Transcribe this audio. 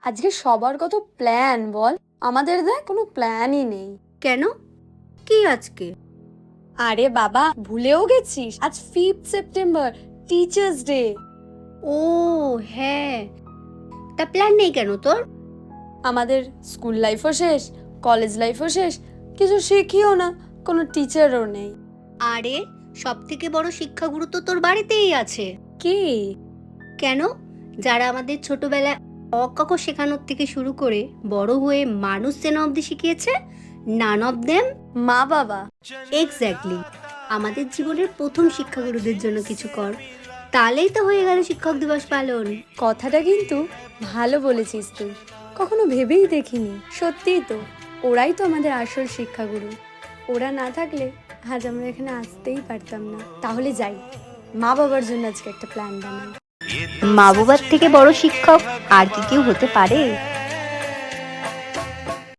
আজকে সবার কত প্ল্যান বল, আমাদের দেখ কোনো প্ল্যানই নেই। কেন? কি আজকে? আরে বাবা, ভুলেও গেছিস? আজ 5th সেপ্টেম্বর, টিচার্স ডে। ও হ্যাঁ, তা প্ল্যান নেই কেন তোর? আমাদের স্কুল লাইফও শেষ, কলেজ লাইফও শেষ, কিছু শিখিও না, কোনো টিচারও নেই। আরে সব থেকে বড় শিক্ষাগুরু তো তোর বাড়িতেই আছে। কি? কেন? যারা আমাদের ছোটবেলায় অ ক খ শেখানোর থেকে শুরু করে বড় হয়ে মানুষ চেনা অবধি শিখিয়েছে, নান অফ দেম। মা বাবা। এক্স্যাক্টলি। আমাদের জীবনের প্রথম শিক্ষাগুরুদের জন্য কিছু কর, তাহলেই তো হয়ে গেল শিক্ষক দিবস পালন। কথাটা কিন্তু ভালো বলেছিস তুই, কখনো ভেবেই দেখিনি। সত্যিই তো, ওরাই তো আমাদের আসল শিক্ষাগুরু। ওরা না থাকলে আজ আমরা এখানে আসতেই পারতাম না। তাহলে যাই, মা বাবার জন্য আজকে একটা প্ল্যান বানাই। মা বাবার থেকে বড় শিক্ষক আর কি কেউ হতে পারে?